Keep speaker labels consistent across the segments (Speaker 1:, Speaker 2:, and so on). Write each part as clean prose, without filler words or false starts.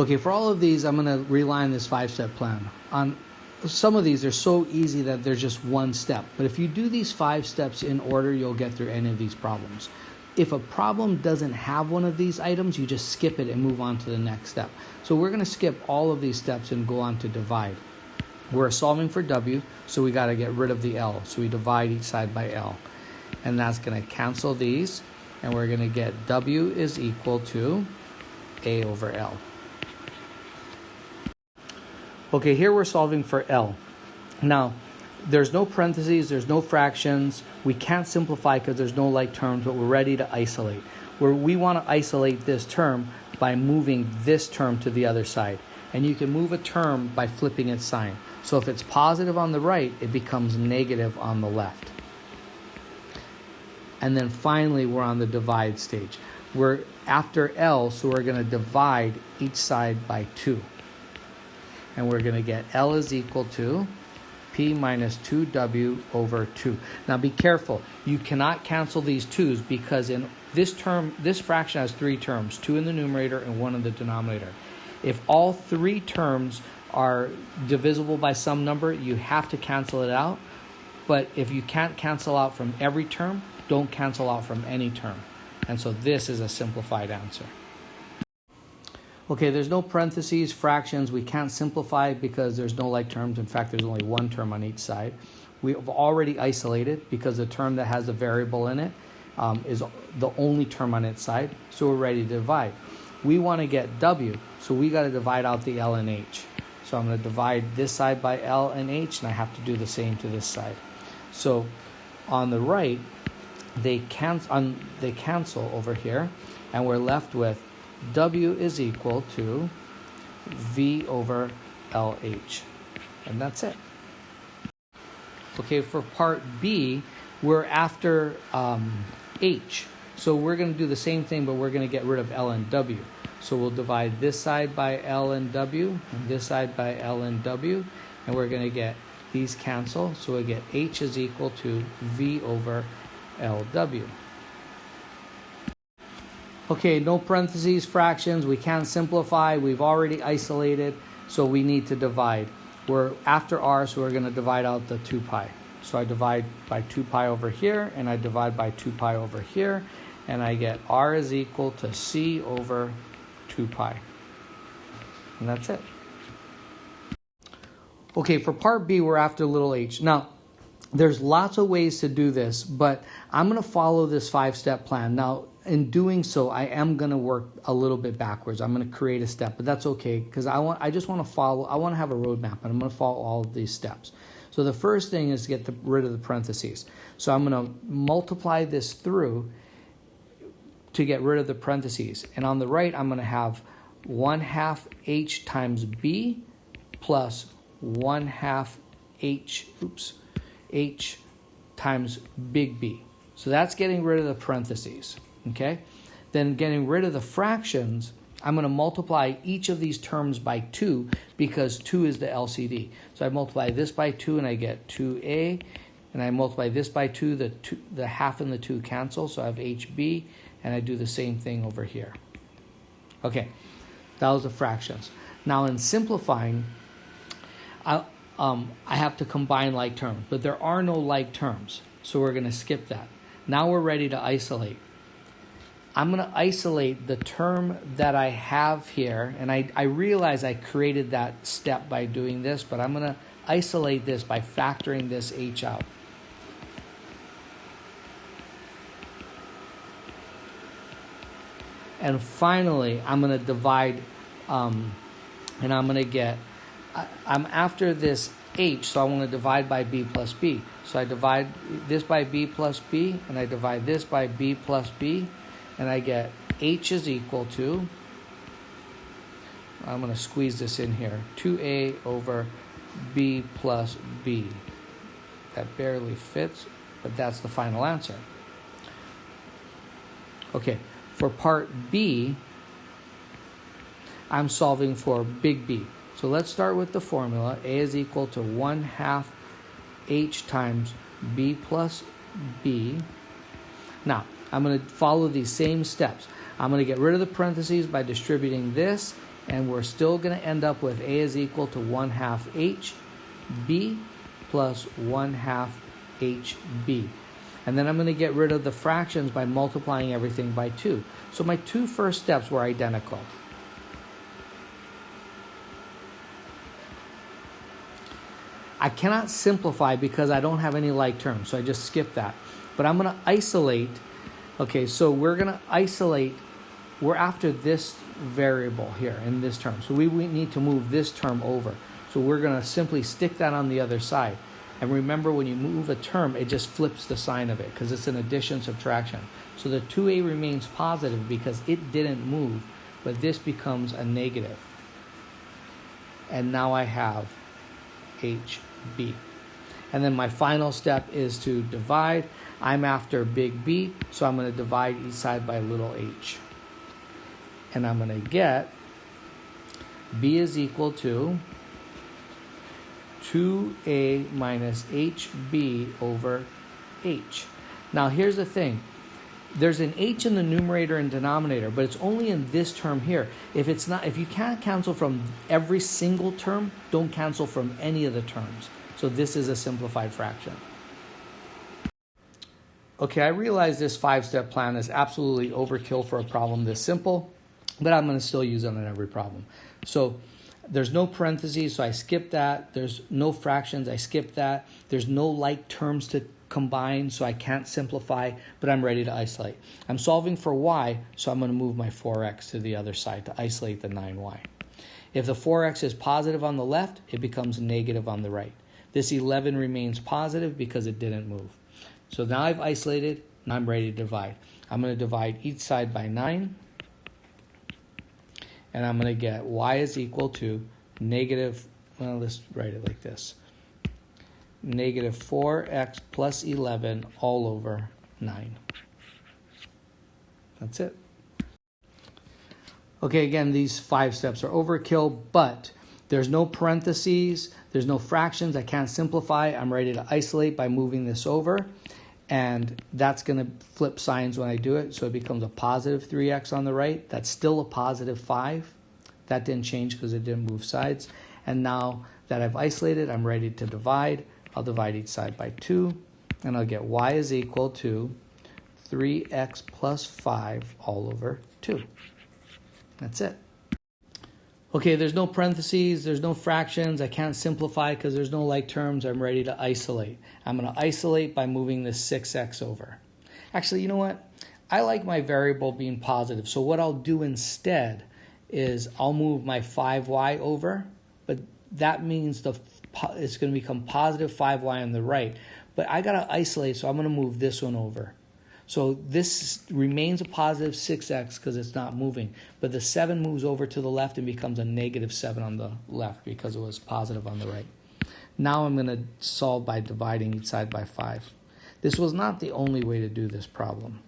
Speaker 1: Okay, for all of these, I'm going to rely on this 5-step plan. On some of these, they're so easy that they're just one step. But if you do these 5 steps in order, you'll get through any of these problems. If a problem doesn't have one of these items, you just skip it and move on to the next step. So we're going to skip all of these steps and go on to divide. We're solving for W, so we got to get rid of the L. So we divide each side by L. And that's going to cancel these. And we're going to get W is equal to A over L. Okay, here we're solving for L. Now, there's no parentheses, there's no fractions. We can't simplify because there's no like terms, but we're ready to isolate. We want to isolate this term by moving this term to the other side. And you can move a term by flipping its sign. So if it's positive on the right, it becomes negative on the left. And then finally, we're on the divide stage. We're after L, so we're going to divide each side by 2. And we're going to get L is equal to P minus 2W over 2. Now be careful. You cannot cancel these 2's because in this term, this fraction has 3 terms, 2 in the numerator and 1 in the denominator. If all 3 terms are divisible by some number, you have to cancel it out. But if you can't cancel out from every term, don't cancel out from any term. And so this is a simplified answer. Okay, there's no parentheses, fractions. We can't simplify because there's no like terms. In fact, there's only 1 term on each side. We've already isolated because the term that has a variable in it is the only term on its side. So we're ready to divide. We want to get W, so we got to divide out the L and H. So I'm going to divide this side by L and H, and I have to do the same to this side. So on the right, they cancel over here, and we're left with W is equal to V over LH. And that's it. Okay, for part B, we're after H. So we're going to do the same thing, but we're going to get rid of L and W. So we'll divide this side by L and W, and this side by L and W, and we're going to get these cancel. So we get H is equal to V over LW. Okay, no parentheses, fractions. We can't simplify. We've already isolated, so we need to divide. We're after R, so we're going to divide out the 2 pi. So I divide by 2 pi over here, and I divide by 2 pi over here, and I get R is equal to C over 2 pi. And that's it. Okay, for part B, we're after little h. Now, there's lots of ways to do this, but I'm going to follow this 5-step plan. Now, in doing so, I am going to work a little bit backwards. I'm going to create a step, but that's okay because I just want to follow. I want to have a roadmap, and I'm going to follow all of these steps. So the first thing is to get rid of the parentheses. So I'm going to multiply this through to get rid of the parentheses. And on the right, I'm going to have 1/2 h times b plus 1/2 h times big B. So that's getting rid of the parentheses. Okay? Then getting rid of the fractions, I'm going to multiply each of these terms by 2 because 2 is the LCD. So I multiply this by 2 and I get 2a, and I multiply this by 2, the half and the 2 cancel, so I have HB, and I do the same thing over here. Okay, that was the fractions. Now in simplifying, I have to combine like terms, but there are no like terms, so we're going to skip that. Now we're ready to isolate. I'm going to isolate the term that I have here, and I realize I created that step by doing this, but I'm going to isolate this by factoring this h out. And finally, I'm going to divide, and I'm going to get, I'm after this h, so I want to divide by b plus b. So I divide this by b plus b, and I divide this by b plus b, and I get h is equal to, I'm going to squeeze this in here, 2a over b plus b. That barely fits, but that's the final answer. Okay, for part B, I'm solving for big B. So let's start with the formula. A is equal to 1/2 h times b plus b. Now, I'm going to follow these same steps. I'm going to get rid of the parentheses by distributing this And we're still going to end up with a is equal to 1/2 hb plus 1/2 hb. And then I'm going to get rid of the fractions by multiplying everything by 2. So my two first steps were identical. I cannot simplify because I don't have any like terms, so I just skip that. But I'm going to isolate. Okay, so we're going to isolate. We're after this variable here in this term. So we need to move this term over. So we're going to simply stick that on the other side. And remember, when you move a term, it just flips the sign of it because it's an addition subtraction. So the 2a remains positive because it didn't move, but this becomes a negative. And now I have hb. And then my final step is to divide. I'm after big B, so I'm going to divide each side by little h. And I'm going to get b is equal to 2a minus hb over h. Now here's the thing. There's an h in the numerator and denominator, but it's only in this term here. If you can't cancel from every single term, don't cancel from any of the terms. So this is a simplified fraction. Okay, I realize this 5-step plan is absolutely overkill for a problem this simple, but I'm going to still use it on every problem. So there's no parentheses, so I skip that. There's no fractions, I skip that. There's no like terms to combine, so I can't simplify, but I'm ready to isolate. I'm solving for y, so I'm going to move my 4x to the other side to isolate the 9y. If the 4x is positive on the left, it becomes negative on the right. This 11 remains positive because it didn't move. So now I've isolated, and I'm ready to divide. I'm going to divide each side by 9. And I'm going to get y is equal to negative, well, let's write it like this. Negative 4x plus 11 all over 9. That's it. Okay, again, these 5 steps are overkill, but there's no parentheses, there's no fractions, I can't simplify. I'm ready to isolate by moving this over. And that's going to flip signs when I do it, so it becomes a positive 3x on the right. That's still a positive 5. That didn't change because it didn't move sides. And now that I've isolated, I'm ready to divide. I'll divide each side by 2, and I'll get y is equal to 3x plus 5 all over 2. That's it. Okay, there's no parentheses, there's no fractions, I can't simplify because there's no like terms, I'm ready to isolate. I'm going to isolate by moving this 6x over. Actually, you know what? I like my variable being positive, so what I'll do instead is I'll move my 5y over, but that means it's going to become positive 5y on the right. But I got to isolate, so I'm going to move this one over. So this remains a positive 6x because it's not moving. But the 7 moves over to the left and becomes a negative 7 on the left because it was positive on the right. Now I'm going to solve by dividing each side by 5. This was not the only way to do this problem.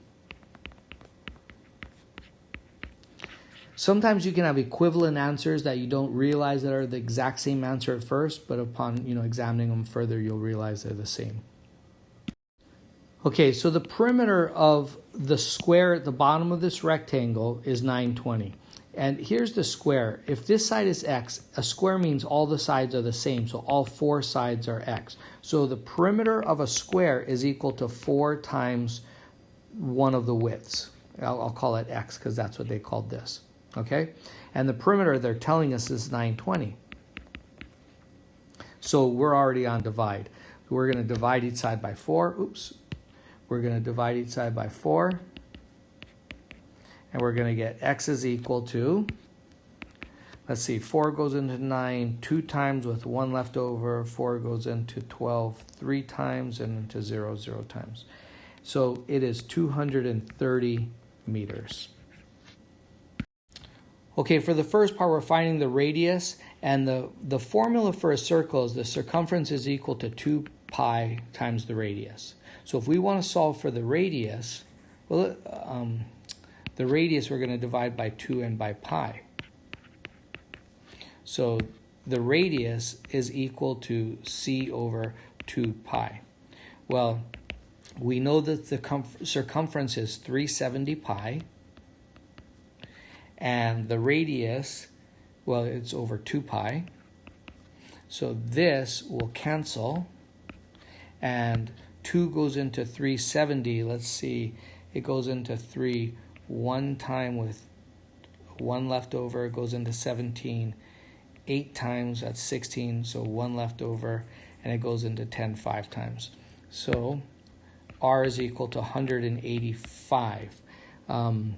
Speaker 1: Sometimes you can have equivalent answers that you don't realize that are the exact same answer at first, but upon examining them further, you'll realize they're the same. Okay, so the perimeter of the square at the bottom of this rectangle is 920. And here's the square. If this side is x, a square means all the sides are the same, so all 4 sides are x. So the perimeter of a square is equal to 4 times one of the widths. I'll call it x because that's what they called this. Okay? And the perimeter they're telling us is 920. So we're already on divide. We're going to divide each side by 4. Oops. We're going to divide each side by 4. And we're going to get x is equal to, let's see, 4 goes into 9 2 times with 1 left over. 4 goes into 12 3 times and into 0 0 times. So it is 230 meters. Okay, for the first part, we're finding the radius, and the formula for a circle is the circumference is equal to 2 pi times the radius. So if we want to solve for the radius, well, the radius we're going to divide by 2 and by pi. So the radius is equal to c over 2 pi. Well, we know that the circumference is 370 pi, and the radius well, it's over 2 pi. So this will cancel, and 2 goes into 370. Let's see, it goes into 3 one time with 1 left over. It goes into 17 8 times, that's 16, so 1 left over, and it goes into 10 5 times. So R is equal to 185. And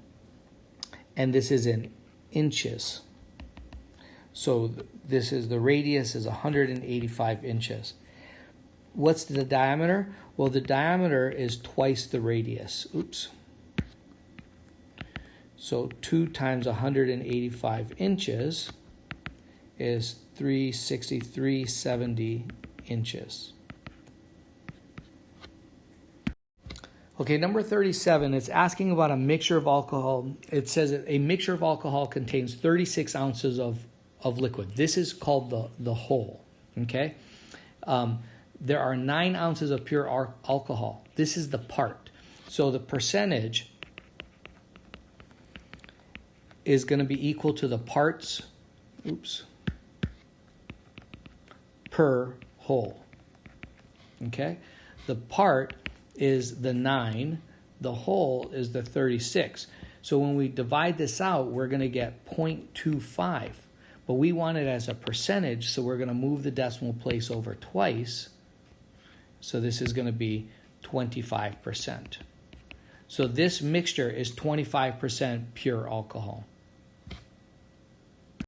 Speaker 1: this is in inches. So this is, the radius is 185 inches. What's the diameter? Well, the diameter is twice the radius. Oops. So 2 times 185 inches is 370 inches. Okay, number 37, it's asking about a mixture of alcohol. It says that a mixture of alcohol contains 36 ounces of liquid. This is called the whole, okay? There are 9 ounces of pure alcohol. This is the part. So the percentage is going to be equal to the parts, per whole, okay? The part is the 9, the whole is the 36. So when we divide this out, we're going to get 0.25. But we want it as a percentage, so we're going to move the decimal place over twice. So this is going to be 25%. So this mixture is 25% pure alcohol.